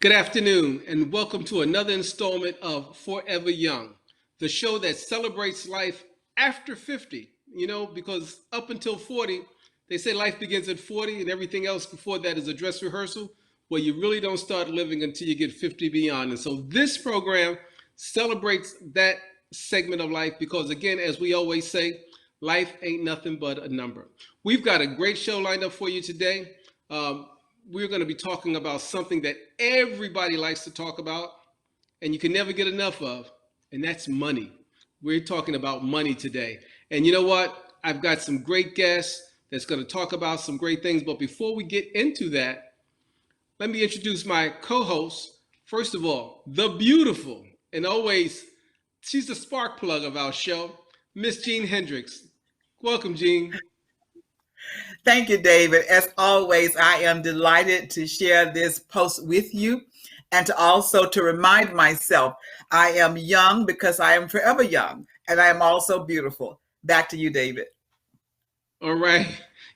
Good afternoon, and welcome to another installment of Forever Young, the show that celebrates life after 50. Because up until 40, they say life begins at 40, and everything else before that is a dress rehearsal. Well, you really don't start living until you get 50 beyond. And so this program celebrates that segment of life because, again, as we always say, life ain't nothing but a number. We've got a great show lined up for you today. We're going to be talking about something that everybody likes to talk about and you can never get enough of, and that's money. We're talking about money today. And you know what? I've got some great guests that's going to talk about some great things. But before we get into that, let me introduce my co-host. First of all, the beautiful, and always, she's the spark plug of our show, Miss Jean Hendricks. Welcome, Jean. Thank you, David. As always, I am delighted to share this post with you and to also to remind myself I am young because I am forever young, and I am also beautiful. Back to you, David. All right.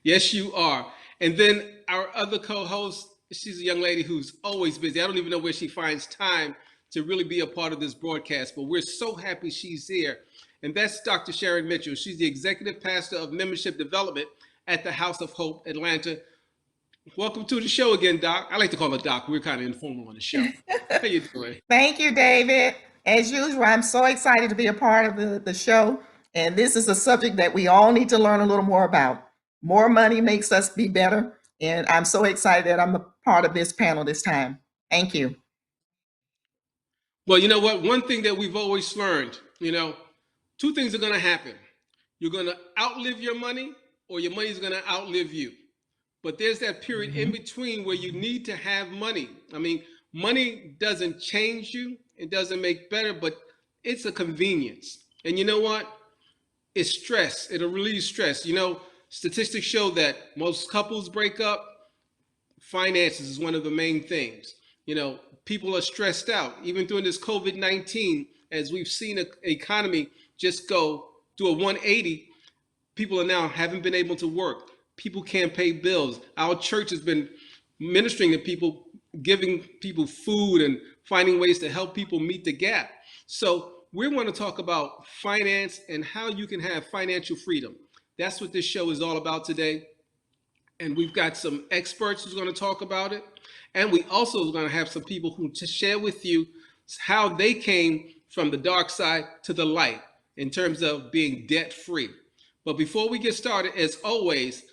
Yes, you are. And then our other co-host, she's a young lady who's always busy. I don't even know where she finds time to really be a part of this broadcast, but we're so happy she's here. And that's Dr. Sharon Mitchell. She's the Executive Pastor of Membership Development at the House of Hope, Atlanta. Welcome to the show again, Doc. I like to call her Doc. We're kind of informal on the show. How you doing? Thank you, David. As usual, I'm so excited to be a part of the show. And this is a subject that we all need to learn a little more about. More money makes us be better. And I'm so excited that I'm a part of this panel this time. Thank you. Well, you know what? One thing that we've always learned, two things are going to happen. You're going to outlive your money, or your money is going to outlive you. But there's that period in between where you need to have money. I mean, money doesn't change you. It doesn't make better, but it's a convenience. And you know what? It's stress. It'll relieve stress. Statistics show that most couples break up. Finances is one of the main things. People are stressed out. Even during this COVID-19, as we've seen an economy just go do a 180, people are now haven't been able to work. People can't pay bills. Our church has been ministering to people, giving people food and finding ways to help people meet the gap. So we want to talk about finance and how you can have financial freedom. That's what this show is all about today. And we've got some experts who's going to talk about it. And we also are going to have some people who to share with you how they came from the dark side to the light in terms of being debt free. But before we get started, as always,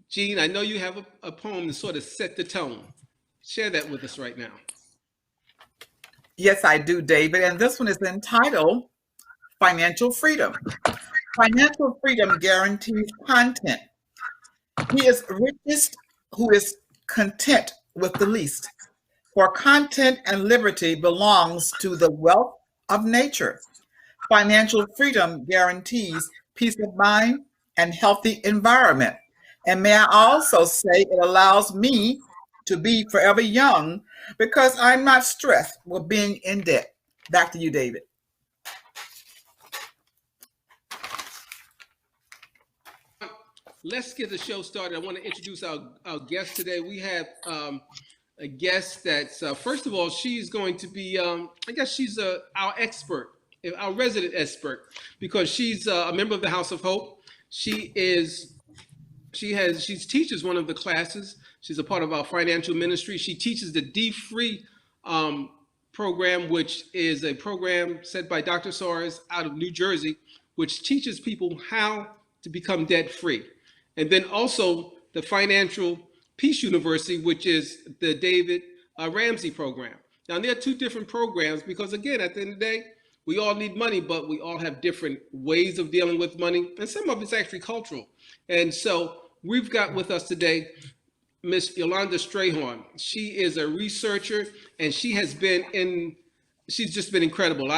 Jean, I know you have a poem to sort of set the tone. Share that with us right now. Yes, I do, David. And this one is entitled Financial Freedom. Financial freedom guarantees content. He is richest who is content with the least. For content and liberty belongs to the wealth of nature. Financial freedom guarantees peace of mind and healthy environment. And may I also say it allows me to be forever young because I'm not stressed with being in debt. Back to you, David. Let's get the show started. I want to introduce our guest today. We have a guest that's, first of all, she's going to be, I guess she's our expert, our resident expert, because she's a member of the House of Hope. She teaches one of the classes. She's a part of our financial ministry. She teaches the D-Free program, which is a program set by Dr. Soares out of New Jersey, which teaches people how to become debt-free. And then also the Financial Peace University, which is the David Ramsey program. Now, there are two different programs because, again, at the end of the day, we all need money, but we all have different ways of dealing with money. And some of it's actually cultural. And so we've got with us today Miss Yolanda Strayhorn. She is a researcher, and she's just been incredible.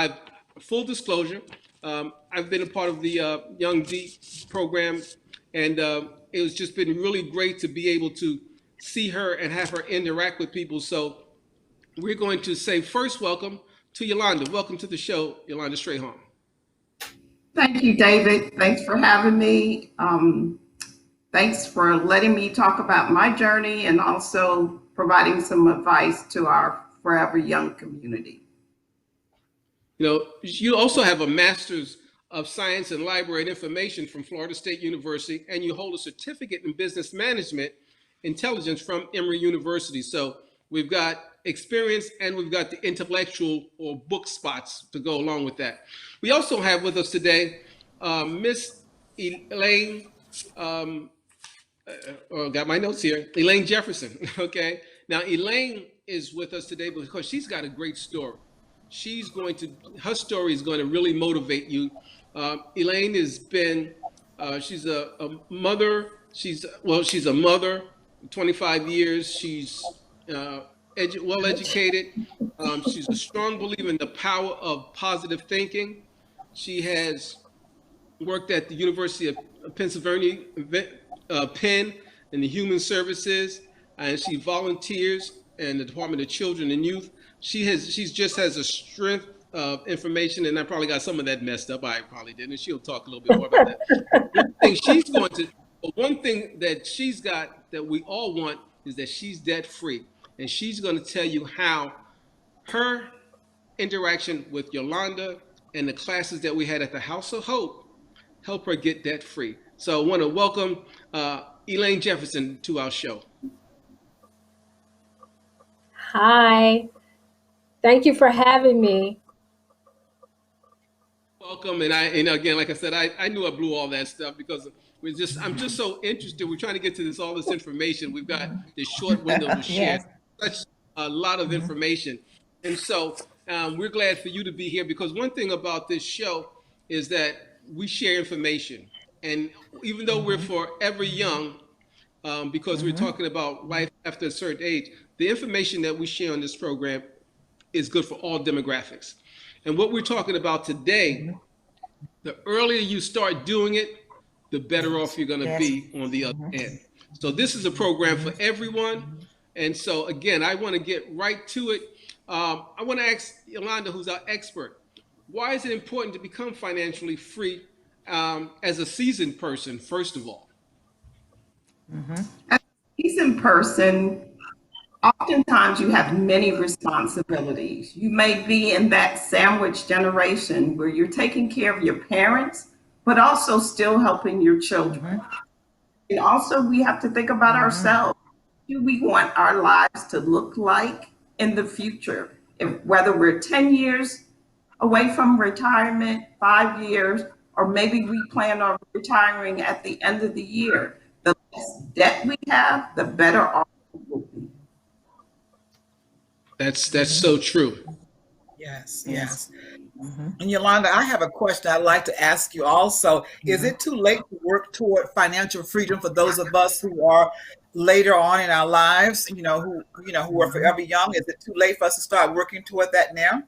Full disclosure, I've been a part of the Young D program, and it was just been really great to be able to see her and have her interact with people. So we're going to say first welcome to Yolanda. Welcome to the show, Yolanda Strayhorn. Thank you, David. Thanks for having me. Thanks for letting me talk about my journey and also providing some advice to our Forever Young community. You know, you also have a master's of science and library and information from Florida State University, and you hold a certificate in business management intelligence from Emory University. So we've got experience and we've got the intellectual or book spots to go along with that. We also have with us today Miss Elaine, got my notes here, Elaine Jefferson, okay? Now, Elaine is with us today because she's got a great story. Her story is going to really motivate you. Elaine has been, she's a mother, she's a mother, 25 years, she's well-educated. She's a strong believer in the power of positive thinking. She has worked at the University of Pennsylvania, Penn, in the Human Services, and she volunteers in the Department of Children and Youth. She just has a strength of information, and I probably got some of that messed up. I probably didn't, and she'll talk a little bit more about that. One thing that she's got that we all want is that she's debt free, and she's going to tell you how her interaction with Yolanda and the classes that we had at the House of Hope help her get debt free. So I want to welcome Elaine Jefferson to our show. Hi, thank you for having me. Welcome, and again, like I said, I knew I blew all that stuff because I'm just so interested. We're trying to get to all this information. We've got this short window to share such a lot of information, and so we're glad for you to be here because one thing about this show is that we share information, and even though we're forever young, because we're talking about life after a certain age, the information that we share on this program is good for all demographics. And what we're talking about today, the earlier you start doing it, the better off you're going to be on the other end. So this is a program for everyone. And so, again, I want to get right to it. I want to ask Yolanda, who's our expert, why is it important to become financially free as a seasoned person, first of all? As a seasoned person, oftentimes you have many responsibilities. You may be in that sandwich generation where you're taking care of your parents, but also still helping your children. And also we have to think about ourselves. What do we want our lives to look like in the future? Whether we're 10 years away from retirement, 5 years, or maybe we plan on retiring at the end of the year. The less debt we have, the better off we will be. That's so true. Yes. And Yolanda, I have a question I'd like to ask you also. Is it too late to work toward financial freedom for those of us who are later on in our lives, who are forever young? Is it too late for us to start working toward that now?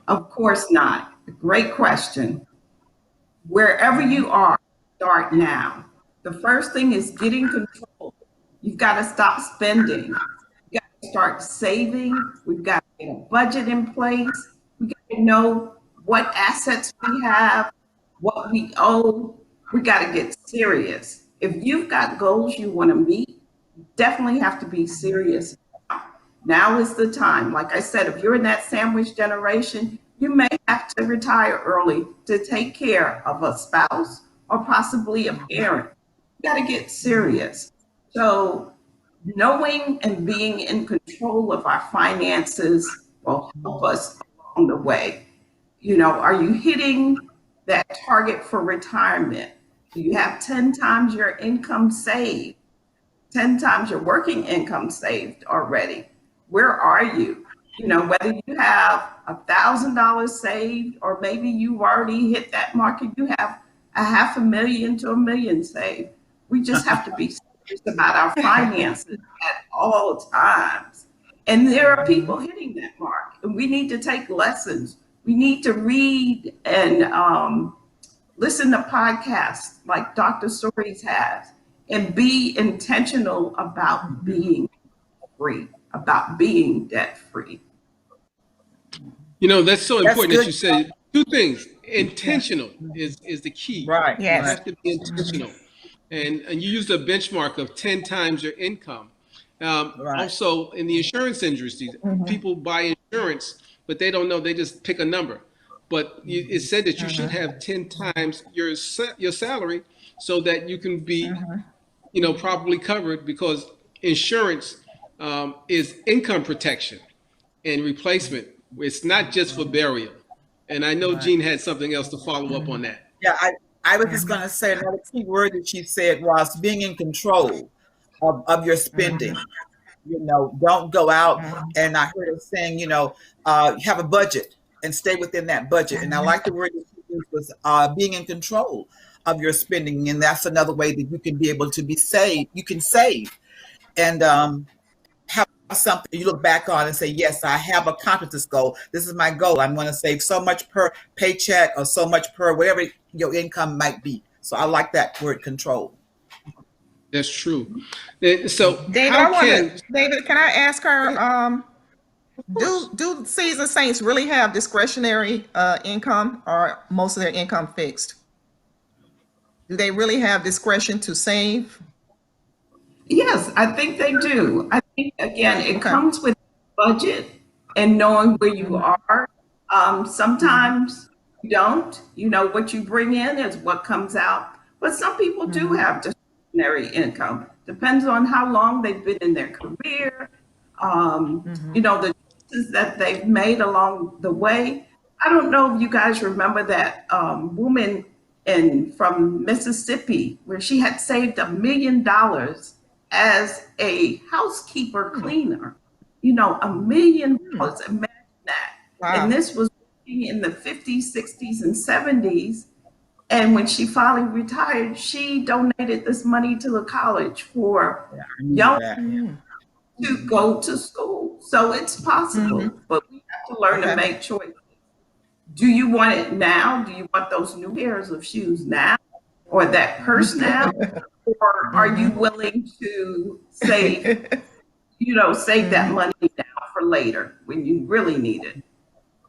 Of course not. Great question. Wherever you are, start now. The first thing is getting control. You've got to stop spending. You've got to start saving. We've got to get a budget in place. We got to know what assets we have, what we owe. We got to get serious. If you've got goals you want to meet, you definitely have to be serious. Now is the time. Like I said, if you're in that sandwich generation, you may have to retire early to take care of a spouse or possibly a parent. You got to get serious. So knowing and being in control of our finances will help us along the way. Are you hitting that target for retirement? Do you have 10 times your income saved? 10 times your working income saved already? Where are you? Whether you have $1,000 saved or maybe you've already hit that market, you have $500,000 to $1 million saved. We just have to be serious about our finances at all times. And there are people hitting that mark, and we need to take lessons. We need to read and listen to podcasts like Dr. Stories has, and be intentional about being free, about being debt free. That's so important that you said two things. Intentional is the key. Right. You have to be intentional. And you used a benchmark of 10 times your income. Right. Also, in the insurance industry, people buy insurance, but they don't know. They just pick a number. But it said that you should have 10 times your salary so that you can be, properly covered, because insurance is income protection and replacement. It's not just for burial. And I know Right. Jean had something else to follow up on that. Yeah, I was just going to say another key word that she said was being in control of your spending. Don't go out. And I heard her saying, have a budget and stay within that budget. And I like the word that she used was being in control of your spending. And that's another way that you can be able to be saved. You can save and have something you look back on and say, yes, I have accomplished this goal. This is my goal. I'm going to save so much per paycheck or so much per whatever your income might be. So I like that word, control. That's true. So David, David, can I ask her, do seasoned saints really have discretionary income, or most of their income fixed? Do they really have discretion to save? Yes, I think they do. I think, again, it comes with budget and knowing where you are. Sometimes you don't. What you bring in is what comes out. But some people do have discretionary income. Depends on how long they've been in their career, the choices that they've made along the way. I don't know if you guys remember that woman from Mississippi, where she had saved $1 million as a housekeeper cleaner. $1 million. Imagine that. Wow. And this was in the 50s, 60s, and 70s. And when she finally retired, she donated this money to the college for young people to go to school. So it's possible, but we have to learn to make choices. Do you want it now? Do you want those new pairs of shoes now, or that purse now? Or are you willing to save that money now for later when you really need it?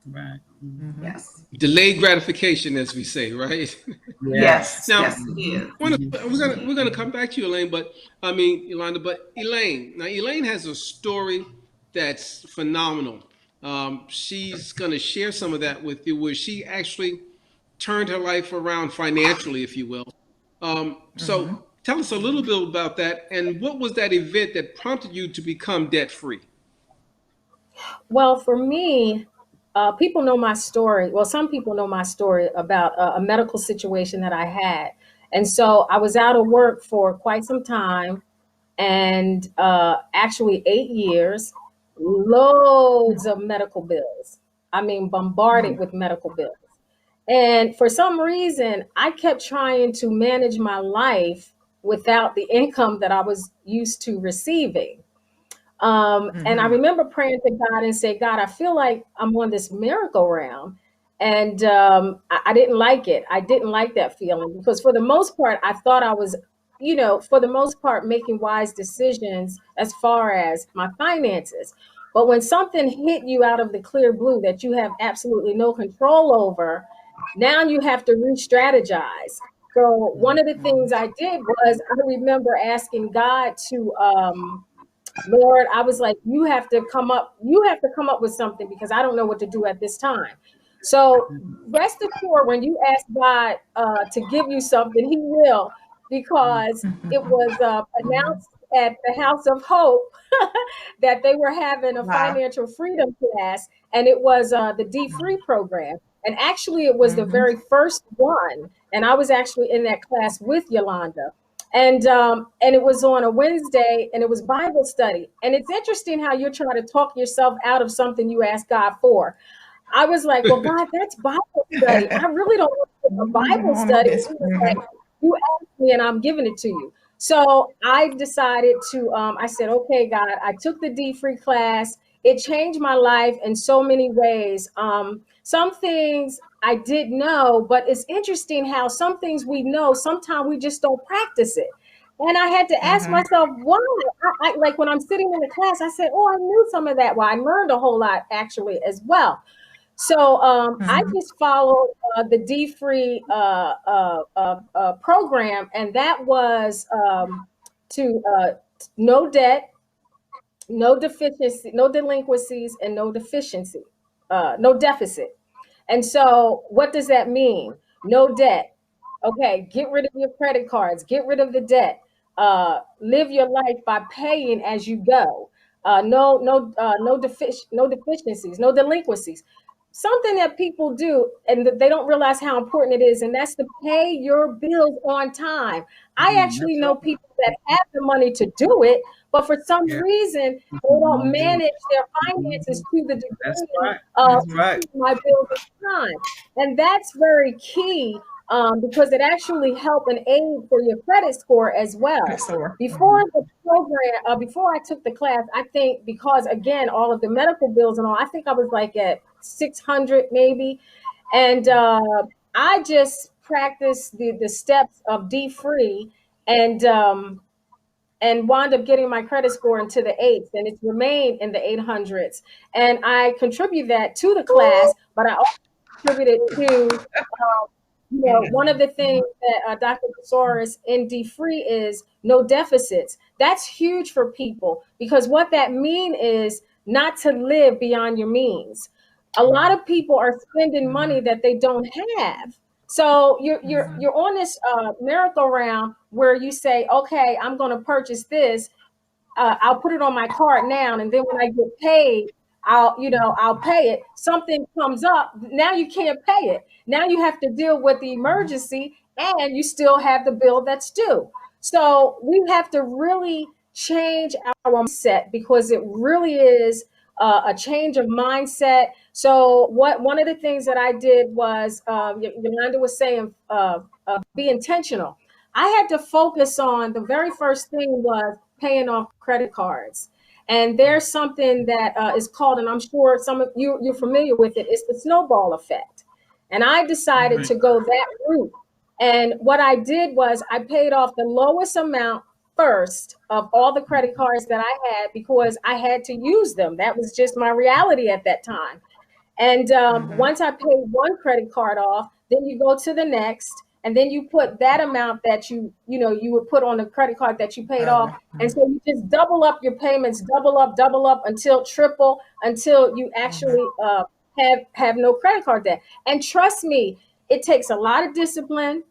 Right. Yes. Delayed gratification, as we say, right? Yes. Now, yes, it is. we're gonna come back to you, Elaine. But Yolanda. But Elaine has a story that's phenomenal. She's gonna share some of that with you, where she actually turned her life around financially, if you will. So tell us a little bit about that, and what was that event that prompted you to become debt free? Well, for me, people know my story. Well, some people know my story about a medical situation that I had. And so I was out of work for quite some time, and actually 8 years, loads of medical bills. I mean, bombarded with medical bills. And for some reason, I kept trying to manage my life without the income that I was used to receiving. And I remember praying to God and say, God, I feel like I'm on this merry-go-round. And I didn't like it. I didn't like that feeling, because for the most part, I thought I was, for the most part, making wise decisions as far as my finances. But when something hit you out of the clear blue that you have absolutely no control over, now you have to re-strategize. So one of the things I did was, I remember asking God to, Lord, I was like, you have to come up with something, because I don't know what to do at this time. So rest assured, when you ask God to give you something, he will, because it was announced at the House of Hope that they were having a financial freedom class, and it was the D-Free program. And actually, it was the very first one. And I was actually in that class with Yolanda. And it was on a Wednesday, and it was Bible study. And it's interesting how you're trying to talk yourself out of something you asked God for. I was like, well, God, that's Bible study. I really don't want a Bible study. He was like, you asked me and I'm giving it to you. So I decided to, I said, okay, God, I took the D-Free class. It changed my life in so many ways. Some things I did know, but it's interesting how some things we know, sometimes we just don't practice it. And I had to ask myself, why? I like when I'm sitting in the class, I said, oh, I knew some of that. Well, I learned a whole lot actually as well. So I just followed the D-Free program, and that was to no debt, no deficiency, no delinquencies, and no deficiency, no deficit. And so, what does that mean? No debt. Okay, get rid of your credit cards, get rid of the debt. Live your life by paying as you go. No deficiencies, no delinquencies. Something that people do and they don't realize how important it is, and that's to pay your bills on time. I actually That's know right. people that have the money to do it, but for some Yeah. reason they don't Mhm. manage their finances Mhm. to the That's degree right. of That's right. paying my bills on time. And that's very key, because it actually help and aid for your credit score as well. Yes, sir. Before the program, before I took the class, I think because again, all of the medical bills and all, I think I was like at 600 maybe. And I just practiced the steps of D free, and wound up getting my credit score into the eights, and it's remained in the 800s. And I contribute that to the class, but I also contributed to, one of the things that Dr. Besaris in D Free is no deficits. That's huge for people, because what that means is not to live beyond your means. A lot of people are spending money that they don't have. So you're on this merry-go-round where you say, okay, I'm going to purchase this, I'll put it on my card now, and then when I get paid, I'll pay it. Something comes up, now you can't pay it. Now you have to deal with the emergency, and you still have the bill that's due. So we have to really change our mindset, because it really is a change of mindset. So one of the things that I did was, Yolanda was saying, be intentional. I had to focus on, the very first thing was paying off credit cards. And there's something that is called, and I'm sure some of you're familiar with it, it's the snowball effect. And I decided to go that route. And what I did was I paid off the lowest amount first of all the credit cards that I had, because I had to use them. That was just my reality at that time. And once I paid one credit card off, then you go to the next, and then you put that amount that you would put on the credit card that you paid off. And so you just double up your payments, double up until triple, until you actually have no credit card debt. And trust me, it takes a lot of discipline.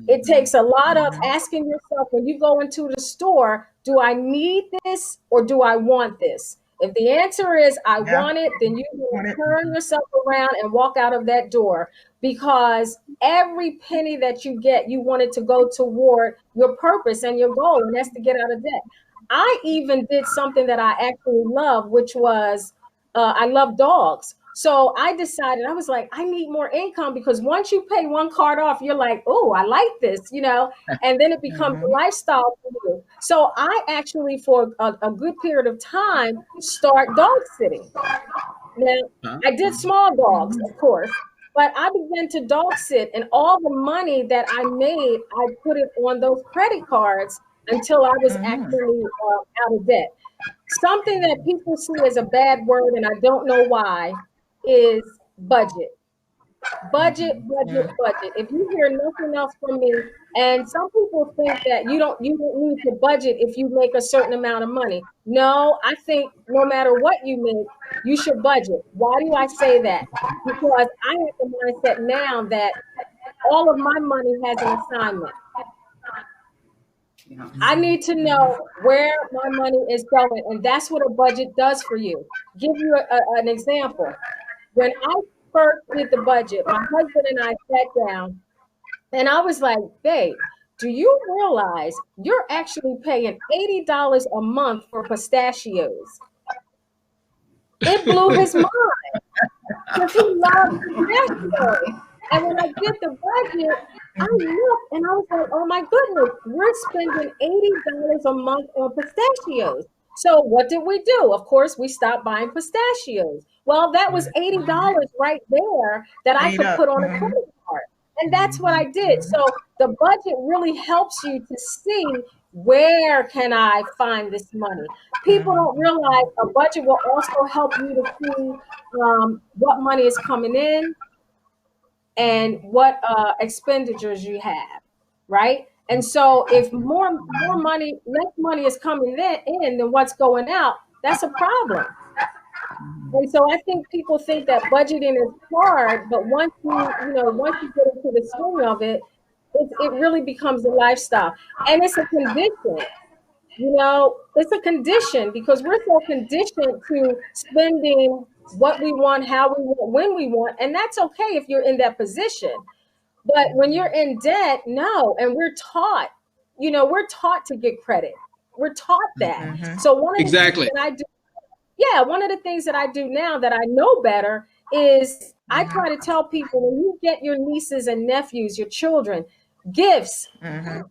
It takes a lot of asking yourself when you go into the store, do I need this or do I want this? If the answer is I Yeah. want it, then you Want will it. turn yourself around and walk out of that door, because every penny that you get, you want it to go toward your purpose and your goal, and that's to get out of debt. I even did something that I actually love, which was I love dogs. So I decided, I was like, I need more income, because once you pay one card off, you're like, oh, I like this, and then it becomes a lifestyle for you. So I actually, for a good period of time, start dog sitting. Now, I did small dogs, of course, but I began to dog sit, and all the money that I made, I put it on those credit cards until I was actually out of debt. Something that people see as a bad word, and I don't know why, is budget. Budget. If you hear nothing else from me, and some people think that you don't need to budget if you make a certain amount of money. No, I think no matter what you make, you should budget. Why do I say that? Because I have the mindset now that all of my money has an assignment. Yeah. I need to know where my money is going, and that's what a budget does for you. Give you an example. When I first did the budget, my husband and I sat down, and I was like, babe, do you realize you're actually paying $80 a month for pistachios? It blew his mind, because he loves pistachios. And when I did the budget, I looked and I was like, oh my goodness, we're spending $80 a month on pistachios. So what did we do? Of course, we stopped buying pistachios. Well, that was $80 right there that I Made could up. put on a credit card. And that's what I did. So the budget really helps you to see, where can I find this money? People don't realize a budget will also help you to see what money is coming in and what expenditures you have, right? And so if more money, less money is coming in than what's going out, That's a problem. And so I think people think that budgeting is hard, but once you get into the swing of it, it really becomes a lifestyle. And it's a condition. It's a condition because we're so conditioned to spending what we want, how we want, when we want. And that's okay if you're in that position. But when you're in debt, no. And we're taught to get credit. We're taught that. So Exactly. one of the things that I do now that I know better is I try to tell people, when you get your nieces and nephews, your children, gifts,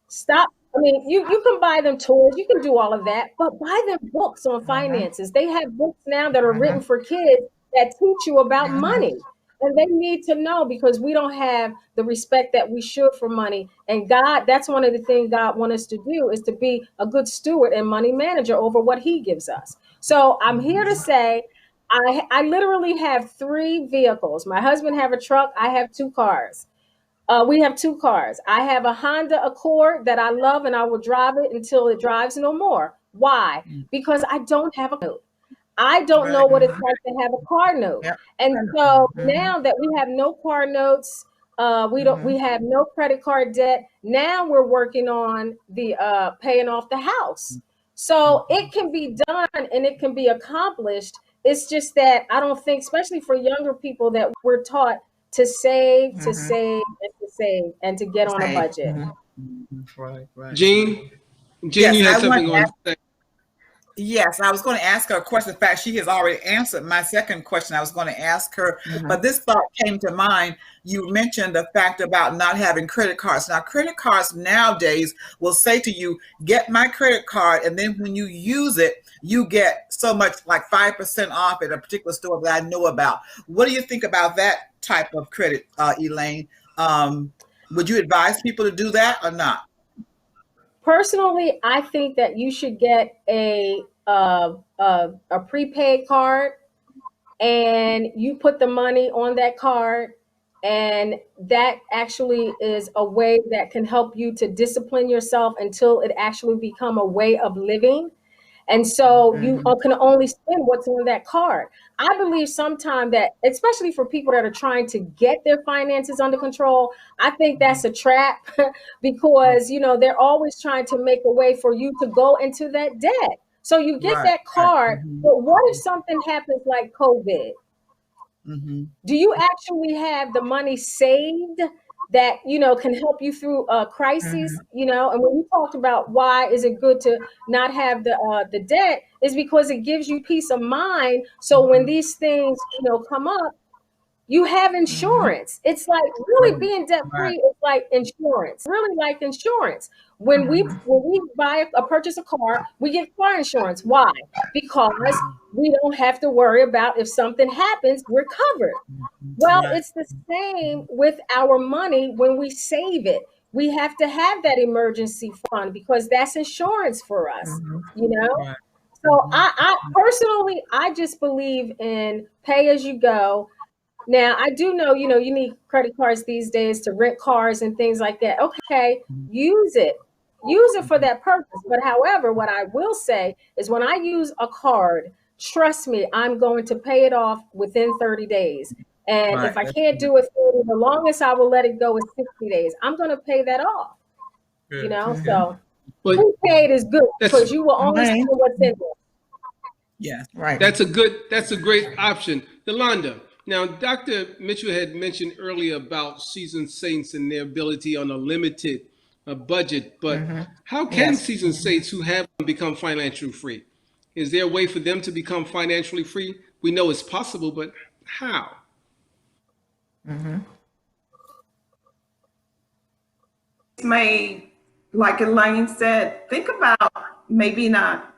stop. I mean, you can buy them toys, you can do all of that, but buy them books on finances. They have books now that are written for kids that teach you about money. And they need to know, because we don't have the respect that we should for money. And God, that's one of the things God wants us to do, is to be a good steward and money manager over what he gives us. So I'm here to say, I literally have 3 vehicles. My husband have a truck. I have 2 cars. We have 2 cars. I have a Honda Accord that I love, and I will drive it until it drives no more. Why? Because I don't have a note. I don't know what it's like to have a car note. And so now that we have no car notes, we have no credit card debt. Now we're working on the paying off the house. So it can be done and it can be accomplished. It's just that I don't think, especially for younger people, that we're taught to save, to save, and to save, and to get on a budget. Right. Jean, Yes, you had I something want on to say. Yes, I was going to ask her a question. In fact, she has already answered my second question I was going to ask her. But this thought came to mind. You mentioned the fact about not having credit cards. Now, credit cards nowadays will say to you, get my credit card. And then when you use it, you get so much, like 5% off at a particular store that I know about. What do you think about that type of credit, Elaine? Would you advise people to do that or not? Personally, I think that you should get a prepaid card, and you put the money on that card, and that actually is a way that can help you to discipline yourself until it actually become a way of living. And so you can only spend what's on that card. I believe sometimes that, especially for people that are trying to get their finances under control, I think that's a trap because, they're always trying to make a way for you to go into that debt. So you get that card, but what if something happens like COVID? Do you actually have the money saved that can help you through a crisis? And when you talked about why is it good to not have the debt, is because it gives you peace of mind. So when these things come up, you have insurance. It's like really being debt free is like insurance. Really like insurance. When we purchase a car, we get car insurance. Why? Because we don't have to worry about if something happens, we're covered. Well, it's the same with our money when we save it. We have to have that emergency fund because that's insurance for us, So I personally, I just believe in pay as you go. Now, I do know, you need credit cards these days to rent cars and things like that. Okay, use it for that purpose. But however, what I will say is when I use a card, trust me, I'm going to pay it off within 30 days. And if I can't do it 30, the longest I will let it go is 60 days. I'm going to pay that off, So prepaid is good because you will only see what's in there. Yeah, That's a great option. Yolanda, now Dr. Mitchell had mentioned earlier about seasoned saints and their ability on a limited budget, but how can seasoned saints who have become financially free? Is there a way for them to become financially free? We know it's possible, but how? May, like Elaine said, think about maybe not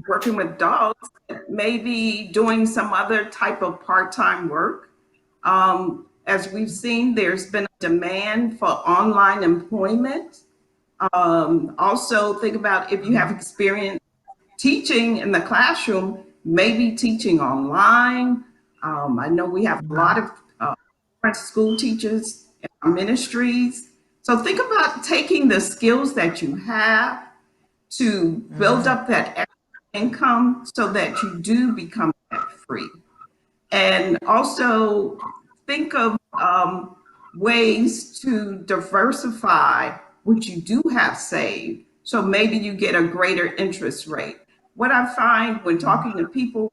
working with dogs, maybe doing some other type of part-time work. As we've seen, there's been a demand for online employment. Also think about if you have experience teaching in the classroom, maybe teaching online. I know we have a lot of school teachers in our ministries. So think about taking the skills that you have to build up that extra income so that you do become debt free. And also think of ways to diversify what you do have saved. So maybe you get a greater interest rate. What I find when talking to people,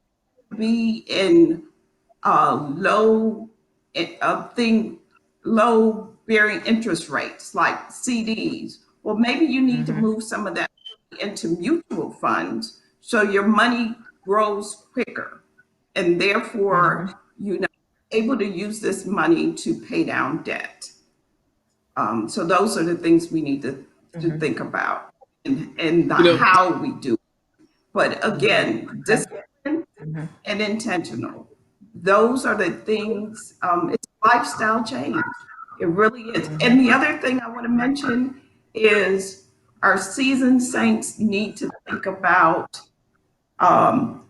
be in low bearing interest rates like CDs. Well, maybe you need to move some of that into mutual funds so your money grows quicker, and therefore you're not able to use this money to pay down debt. So those are the things we need to think about, and how we do it. But again, discipline and intentional. Those are the things. It's lifestyle change. It really is. And the other thing I want to mention is our seasoned saints need to think about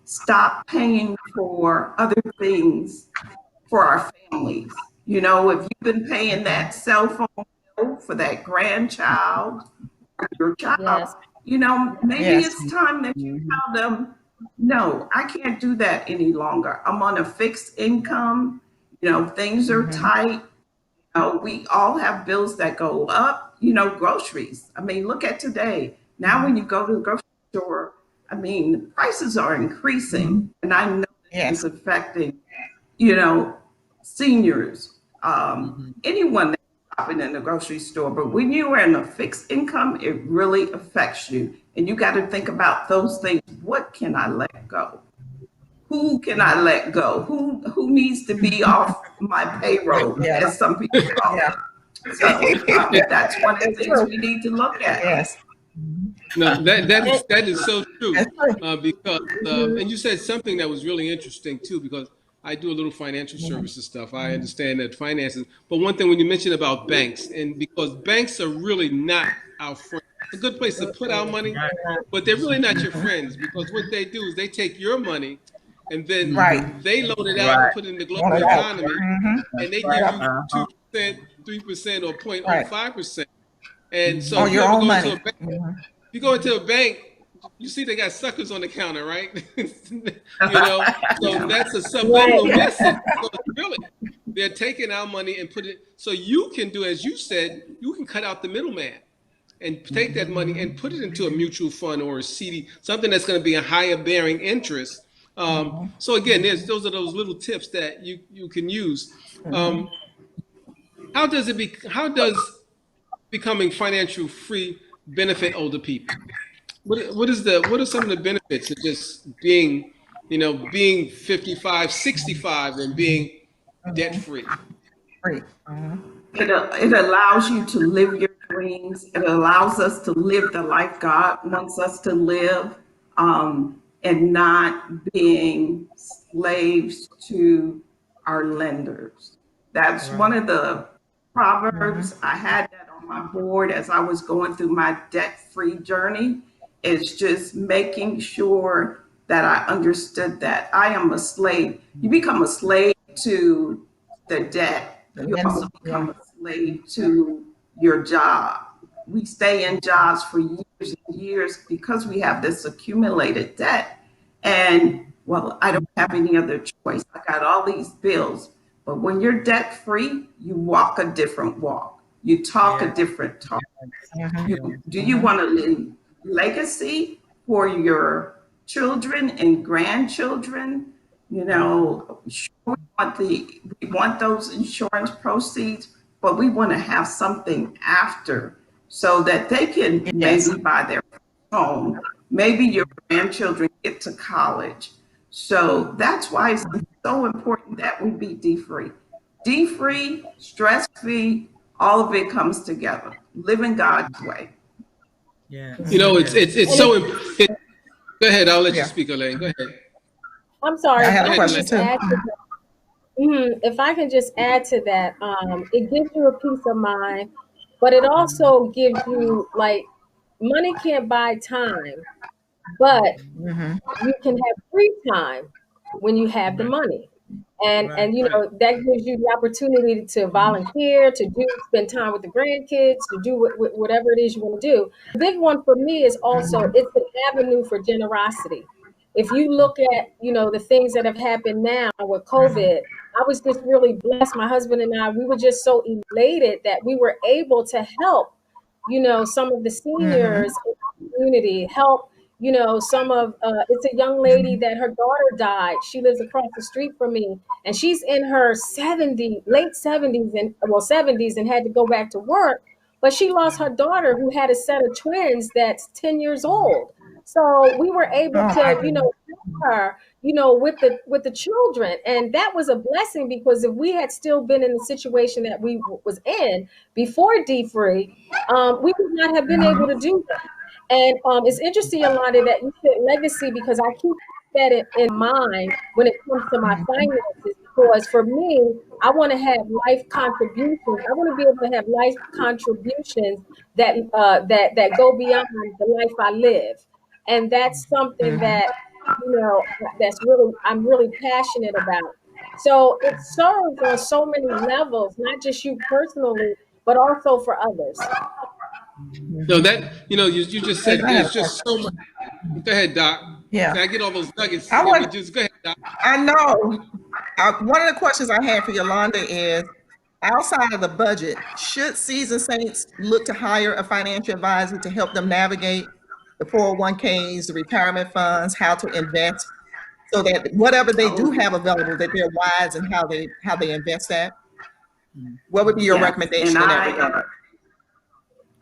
stop paying for other things for our families. You know, if you've been paying that cell phone bill for that grandchild or your child, Yes. you know, maybe it's time that you tell them, no, I can't do that any longer. I'm on a fixed income. You know, things are tight. You know, we all have bills that go up, you know, groceries. I mean, look at today. Now, when you go to the grocery store, I mean, prices are increasing. And I know it's affecting, you know, seniors, anyone that's shopping in the grocery store. But when you are in a fixed income, it really affects you. And you got to think about those things. What can I let go? Who can I let go? Who needs to be off my payroll, as some people call it? So that's one of the things we need to look at. Yes. No, that is so true. Because and you said something that was really interesting too, because I do a little financial services stuff. I understand that finances, but one thing when you mentioned about banks, and because banks are really not our friends. It's a good place to put our money, but they're really not your friends, because what they do is they take your money and then they loan it out and put it in the global economy, and they give you 2%, 3%, or 0.05%. And so your own money. You go into a bank, you see they got suckers on the counter, right? You know, so that's a subliminal message. Because really, they're taking our money and put it, so you can do, as you said, you can cut out the middleman and take that money and put it into a mutual fund or a CD, something that's going to be a higher bearing interest. So again, those are those little tips that you can use. How does becoming financial free benefit older people? What are some of the benefits of just being 55, 65 and being debt free? It allows you to live your dreams. It allows us to live the life God wants us to live, and not being slaves to our lenders. That's one of the proverbs. I had that on my board as I was going through my debt-free journey. It's just making sure that I understood that I am a slave. You become a slave to the debt. You also become a slave to your job. We stay in jobs for years and years because we have this accumulated debt. And, well, I don't have any other choice. I got all these bills. But when you're debt free, you walk a different walk. You talk a different talk. Do you want to leave legacy for your children and grandchildren? You know, sure, we want those insurance proceeds, but we want to have something after so that they can maybe buy their home. Maybe your grandchildren get to college. So that's why it's so important that we be D-free. D-free, stress-free, all of it comes together. Living God's way. Yeah. You know, it's so important. Go ahead, I'll let you speak, Elaine. Go ahead. I'm sorry. I have a question too. If I can just add to that, it gives you a peace of mind, but it also gives you, like, money can't buy time, but you can have free time when you have the money. And you know, that gives you the opportunity to volunteer, spend time with the grandkids, to do whatever it is you want to do. The big one for me is also, it's an avenue for generosity. if you look at, the things that have happened now with COVID, I was just really blessed. My husband and I, we were just so elated that we were able to help, some of the Mm-hmm. seniors in the community, help, some of, it's a young lady that her daughter died. She lives across the street from me, and she's in her 70s, late 70s, and well, 70s, and had to go back to work. But she lost her daughter who had a set of twins that's 10 years old. So we were able Oh my to, goodness. help her, with the children. And that was a blessing, because if we had still been in the situation that we was in before D-Free, we would not have been able to do that. And it's interesting, Yolanda, that you said legacy, because I keep that in mind when it comes to my finances. Because for me, I want to have life contributions. I want to be able to have life contributions that go beyond the life I live, and that's something Mm-hmm. that that's really I'm really passionate about. So it serves on so many levels, not just you personally, but also for others. No, that you just David, said I have there's a question. just so much. Go ahead, Doc. Yeah, Can I get all those nuggets I in me? want. Just go ahead, Doc. I know. One of the questions I had for Yolanda is, outside of the budget, should seasoned saints look to hire a financial advisor to help them navigate the 401ks, the retirement funds, how to invest, so that whatever they do Oh, have available, that they're wise in how they invest that? What would be your yes. And recommendation in that regard?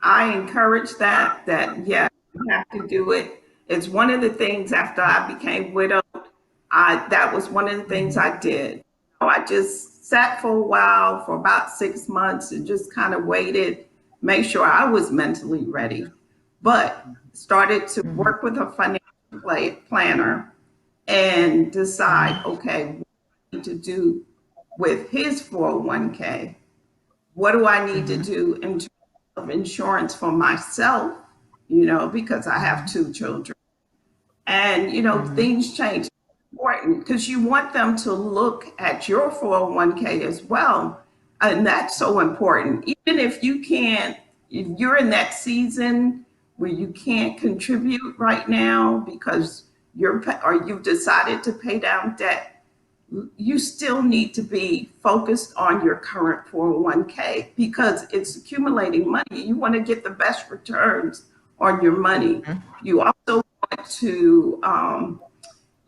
I encourage that yeah, you have to do it. It's one of the things after I became widowed, that was one of the things I did. I just sat for a while, for about 6 months, and just kind of waited, make sure I was mentally ready. But started to Mhm, work with a financial planner and mhm, decide, okay, what do I need to do with his 401k? What do I need to mhm, do in terms of insurance for myself, because I have mhm, 2 children. And, mhm, things change. It's important because you want them to look at your 401k as well. And that's so important. Even if you can't, if you're in that season where you can't contribute right now because you've decided to pay down debt, you still need to be focused on your current 401k because it's accumulating money. You want to get the best returns on your money. mhm, You also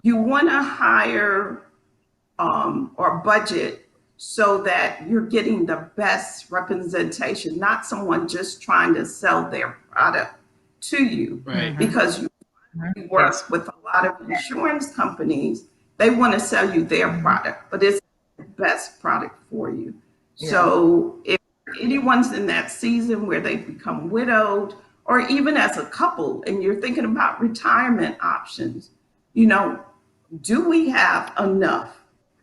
want to hire or budget so that you're getting the best representation, not someone just trying to sell their product to you, Right. mhm, because you mhm. work Yes. with a lot of insurance companies. They want to sell you their Mhm. product, but it's the best product for you. Yeah. So if anyone's in that season where they become widowed, or even as a couple and you're thinking about retirement options, you know, do we have enough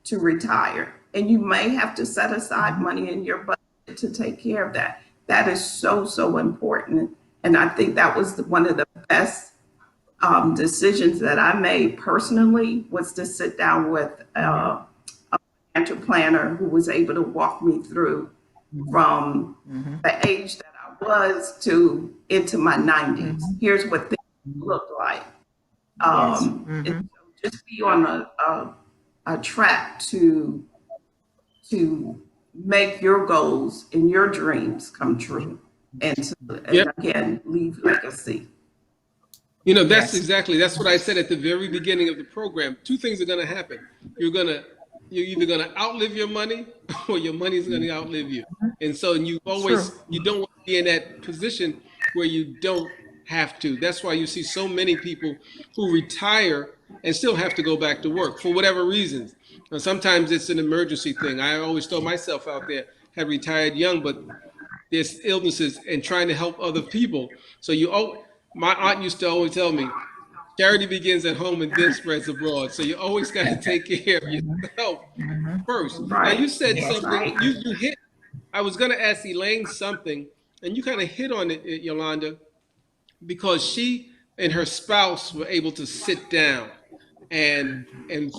to retire? And you may have to set aside Mhm. money in your budget to take care of that. That is so, so important. And I think that was one of the best decisions that I made personally, was to sit down with Mhm. a financial planner who was able to walk me through Mhm. from Mhm. the age that I was to into my 90s. Mhm. Here's what things Mhm. look like. Yes. And Mhm. so just be on a track to make your goals and your dreams come true, and Yep. and again, leave legacy. Yes. That's what I said at the very beginning of the program. Two things are going to happen. You're going to you're either going to outlive your money or your money's going to outlive you. And so True. you don't want to be in that position where you don't have to. That's why you see so many people who retire and still have to go back to work for whatever reasons. And sometimes it's an emergency thing. I always throw myself out there, had retired young, but there's illnesses and trying to help other people. So my aunt used to always tell me, charity begins at home and then spreads abroad. So you always got to take care of Mhm. yourself Mhm. first. Now Right. you said Yes. something. Right. You hit. I was going to ask Elaine something, and you kind of hit on it, Yolanda, because she and her spouse were able to sit down and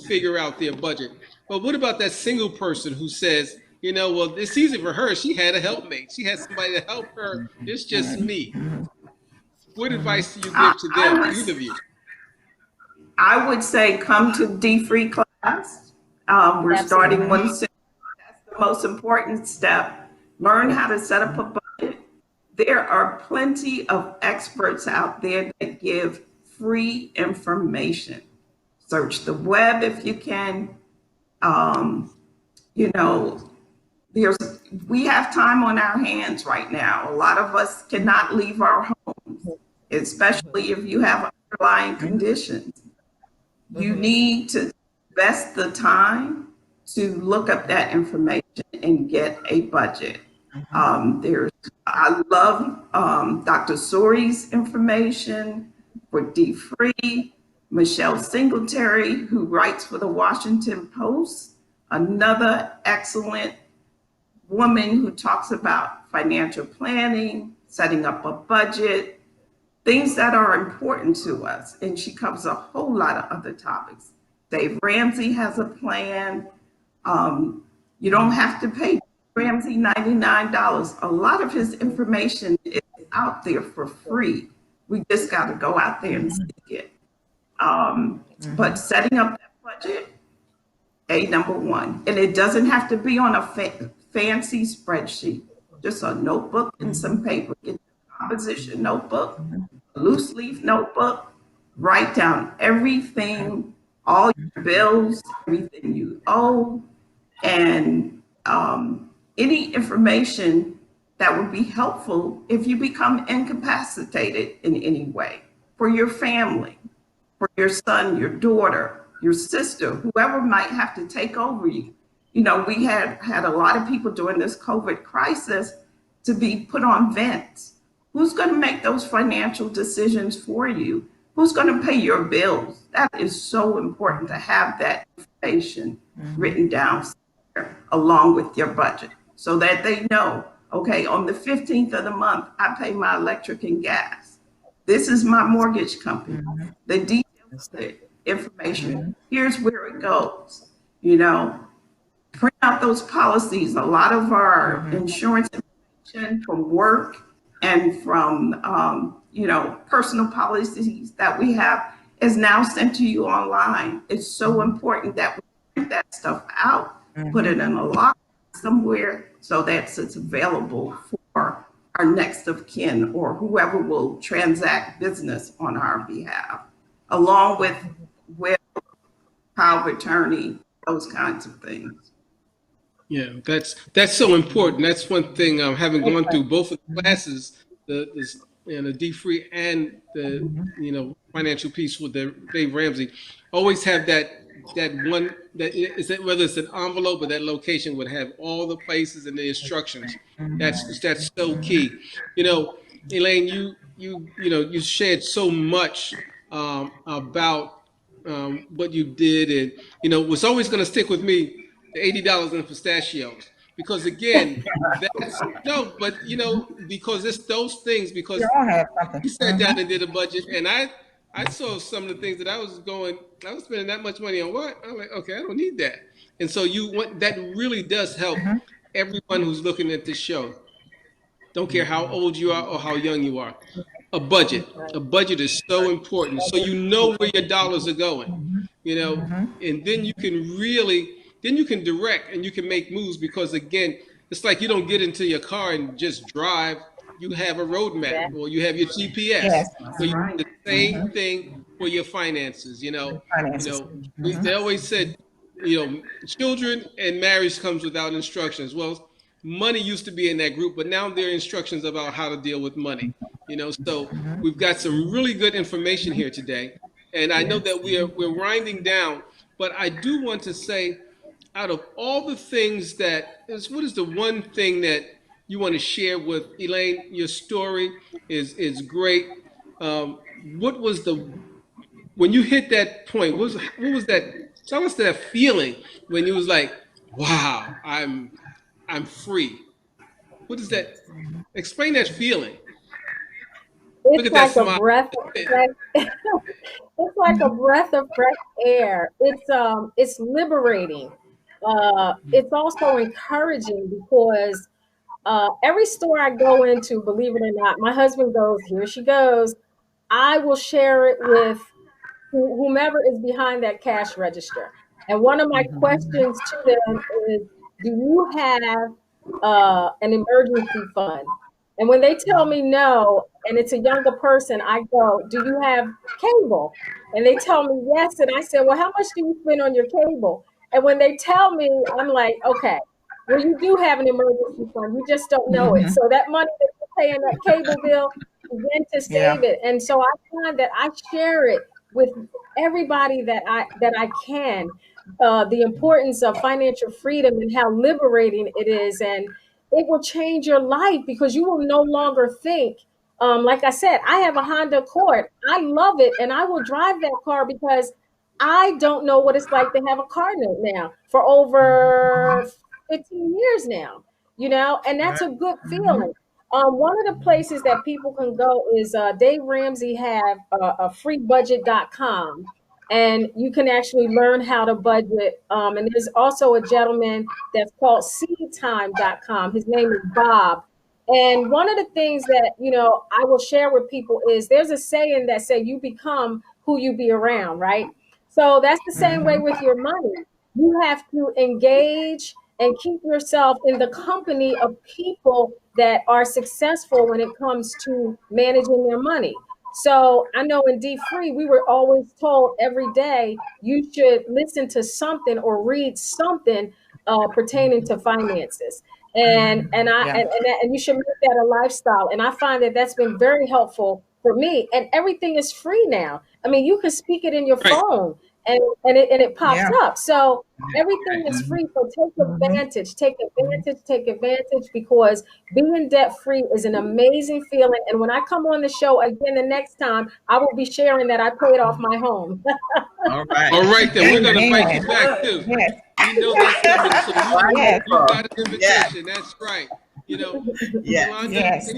figure out their budget. But what about that single person who says, well, it's easy for her. She had a helpmate. She had somebody to help her. It's just Mhm. me. Mhm. What Mhm. advice do you I, give to I them, would either of you? I would say come to D-Free class. We're starting Absolutely. one soon. That's the most important step. Learn how to set up a budget. There are plenty of experts out there that give free information. Search the web if you can. Um, you know, there's we have time on our hands right now. A lot of us cannot leave our homes, especially if you have underlying conditions. You need to invest the time to look up that information and get a budget. I love Dr. Sori's information for D-Free, Michelle Singletary, who writes for the Washington Post, another excellent woman who talks about financial planning, setting up a budget, things that are important to us. And she covers a whole lot of other topics. Dave Ramsey has a plan. You don't have to pay Ramsey $99. A lot of his information is out there for free. We just got to go out there and seek it. But setting up that budget, number one, and it doesn't have to be on a fancy spreadsheet, just a notebook and some paper. Get a composition notebook, a loose leaf notebook, write down everything, all your bills, everything you owe, and any information that would be helpful if you become incapacitated in any way for your family, for your son, your daughter, your sister, whoever might have to take over you. You know, we had a lot of people during this COVID crisis to be put on vents. Who's going to make those financial decisions for you? Who's going to pay your bills? That is so important to have that information written down along with your budget so that they know, okay, on the 15th of the month, I pay my electric and gas. This is my mortgage company. The details, the information, here's where it goes. You know, print out those policies. A lot of our insurance information from work and from, personal policies that we have is now sent to you online. It's so important that we print that stuff out, put it in a lock somewhere so that it's available for our next of kin or whoever will transact business on our behalf, along with power of attorney, those kinds of things. Yeah, that's so important. That's one thing. Having gone through both of the classes, the D-Free and the financial piece with the Dave Ramsey, always have that one that is that whether it's an envelope or that location would have all the places and the instructions. That's so key. You know, Elaine, you shared so much about what you did, and what's always going to stick with me, the $80 in pistachios, because again, that's no, but because it's those things. Because We all have something. we sat down and did a budget, and I saw some of the things that I was spending that much money on. What I'm like, okay, I don't need that. And so that really does help everyone who's looking at this show. Don't care how old you are or how young you are. A budget is so important, so you know where your dollars are going, and then you can direct and you can make moves, because again, it's like you don't get into your car and just drive. You have a roadmap, or you have your GPS. Yes. So you do the same thing for your finances. Finances. They always said, children and marriage comes without instructions. Well, money used to be in that group, but now there are instructions about how to deal with money. So we've got some really good information here today, and I know that we're winding down, but I do want to say, out of all the things what is the one thing that you want to share with Elaine? Your story is great. What was when you hit that point? What was that? Tell us that feeling when you was like, "Wow, I'm free." What is that? Explain that feeling. Look It's at that like a smile. breath of fresh, it's like a breath of fresh air. It's liberating. It's also encouraging because every store I go into, believe it or not, my husband goes, here she goes. I will share it with whomever is behind that cash register. And one of my questions to them is, do you have an emergency fund? And when they tell me no, and it's a younger person, I go, do you have cable? And they tell me yes. And I said, well, how much do you spend on your cable? And when they tell me, I'm like, okay, well, you do have an emergency fund. You just don't know it. So that money that you're paying that cable bill, begin to save it. And so I find that I share it with everybody that I can, the importance of financial freedom and how liberating it is. And it will change your life because you will no longer think, like I said, I have a Honda Accord. I love it, and I will drive that car because I don't know what it's like to have a car note now for over 15 years now, and that's a good feeling. One of the places that people can go is Dave Ramsey have a freebudget.com, and you can actually learn how to budget. And there's also a gentleman that's called seedtime.com. His name is Bob. And one of the things that, I will share with people is there's a saying that say you become who you be around, right? So that's the same way with your money. You have to engage and keep yourself in the company of people that are successful when it comes to managing their money. So I know in D Free, we were always told every day you should listen to something or read something pertaining to finances, and you should make that a lifestyle. And I find that that's been very helpful for me. And everything is free now. I mean, you can speak it in your Right. phone, and it pops up. So everything is free. So take advantage, because being debt free is an amazing feeling. And when I come on the show again the next time, I will be sharing that I paid off my home. All right. All right, then we're gonna invite Amen. you back too. Yes. You know that's coming, so Yes. you got an invitation. That's right. Yes. Yolanda, Yes.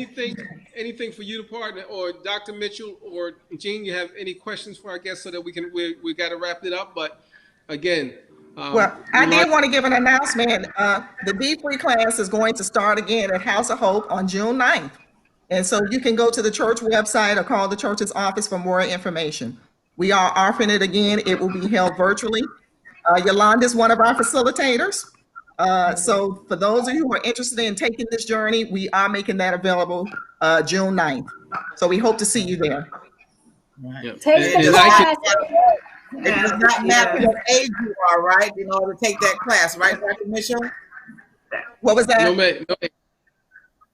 anything for you to partner, or Dr. Mitchell or Jean, you have any questions for our guests so that we got to wrap it up. But again, Well, I did want to give an announcement. The D3 class is going to start again at House of Hope on June 9th. And so you can go to the church website or call the church's office for more information. We are offering it again. It will be held virtually. Yolanda is one of our facilitators. So for those of you who are interested in taking this journey, we are making that available June 9th. So we hope to see you there. yeah. Take And the I can- class. It does not matter what age you are, right, in order to take that class, right, Dr. Mitchell? What was that? no, man, no,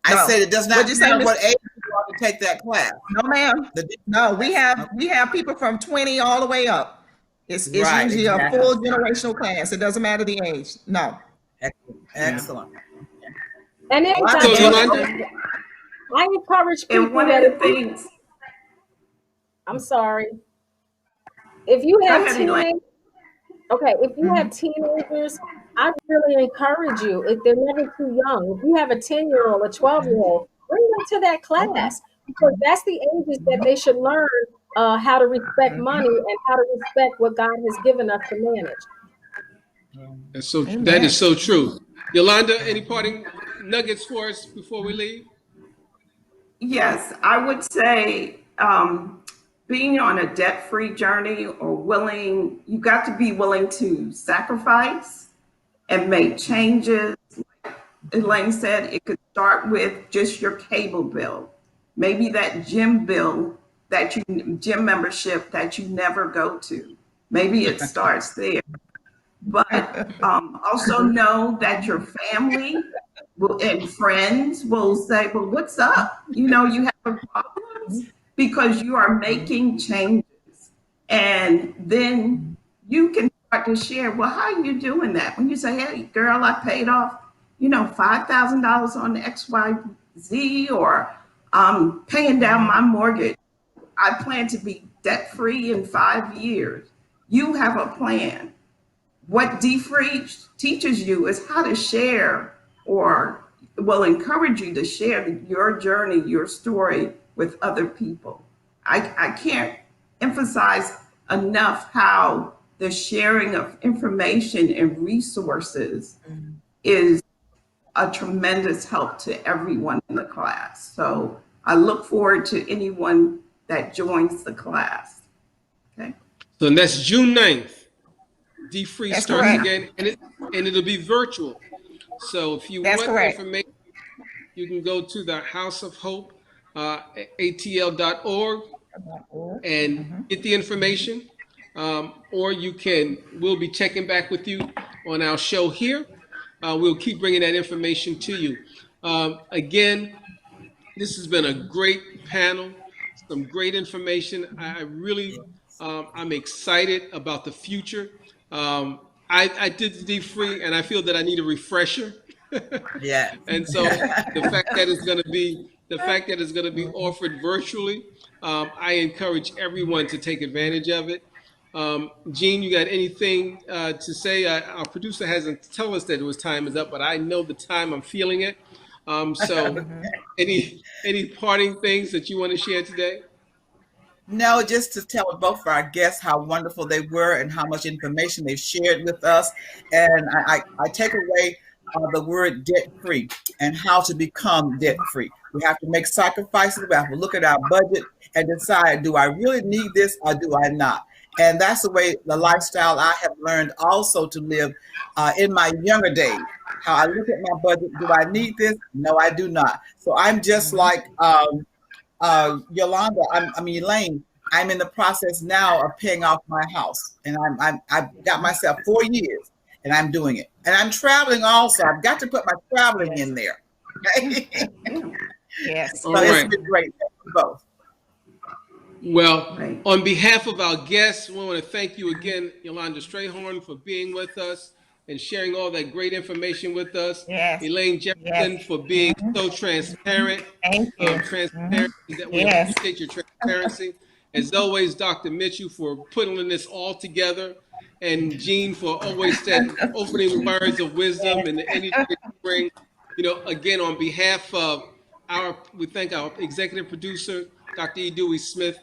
I No. said it does not What'd you say, matter Miss- what age you are to take that class. No, ma'am. The- No, we have people from 20 all the way up. It's Right, usually exactly. a full generational class. It doesn't matter the age. No. Excellent. And then Well, So, Dr. Yolanda, I encourage people And one that of the if things, I'm sorry. If you Go have ahead, Elaine. if you have teenagers, I really encourage you, if they're never too young, if you have a 10-year-old, a 12-year-old, bring them to that class, because that's the ages that they should learn how to respect money and how to respect what God has given us to manage. that is so true. Yolanda, any parting nuggets for us before we leave? yes, I would say being on a debt-free journey or you got to be willing to sacrifice and make changes. Like Elaine said, it could start with just your cable bill, maybe that gym membership that you never go to. Maybe it starts there. But also know that your family and friends will say, well, what's up? You have problems, because you are making changes. And then you can start to share, well, how are you doing that? When you say, hey, girl, I paid off, $5,000 on XYZ, or I'm paying down my mortgage. I plan to be debt free in 5 years. You have a plan. What D-Free teaches you is how to share, or will encourage you to share your journey, your story with other people. I can't emphasize enough how the sharing of information and resources is a tremendous help to everyone in the class. So I look forward to anyone that joins the class. Okay. So that's June 9th. D-Free That's starts correct. again, and it'll be virtual. So if you That's want correct. information, you can go to the House of Hope, atl.org, and get the information. Or we'll be checking back with you on our show here. We'll keep bringing that information to you. Again, this has been a great panel, some great information. I really, I'm excited about the future. I did the deep free, and I feel that I need a refresher. Yeah. And so the fact that it's going to be offered virtually, I encourage everyone to take advantage of it. Gene, you got anything to say? Our producer hasn't told us that time is up, but I know the time. I'm feeling it. So, any parting things that you want to share today? No, just to tell both of our guests how wonderful they were and how much information they've shared with us. And I take away the word debt free and how to become debt free. We have to make sacrifices. We have to look at our budget and decide, do I really need this or do I not? And that's the lifestyle I have learned also to live in my younger days. How I look at my budget. Do I need this? No, I do not. So I'm just like Yolanda, Elaine, I'm in the process now of paying off my house, and I've got myself 4 years, and I'm doing it, and I'm traveling also. I've got to put my traveling in there. Yes. So it's been great. Thank you both. Well, on behalf of our guests, we want to thank you again, Yolanda Strayhorn, for being with us and sharing all that great information with us. Yes. Elaine Jefferson, Yes. for being so transparent. Thank you. Transparency, that we Yes. appreciate your transparency. As always, Dr. Mitchell, for putting this all together, and Gene for always that opening words of wisdom and the energy that you bring. Again, on behalf of we thank our executive producer, Dr. E. Dewey Smith,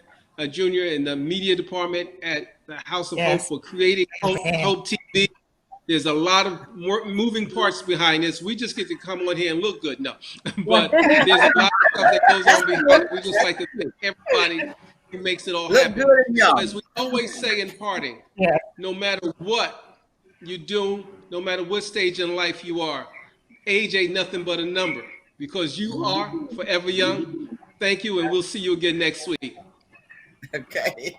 Jr., in the media department at the House of Hope for creating Hope TV. There's a lot of moving parts behind this. We just get to come on here and look good. No, but there's a lot of stuff that goes on behind it. We just like to thank everybody who makes it all happen. So as we always say in parting, no matter what you do, no matter what stage in life you are, age ain't nothing but a number, because you are forever young. Thank you, and we'll see you again next week. Okay.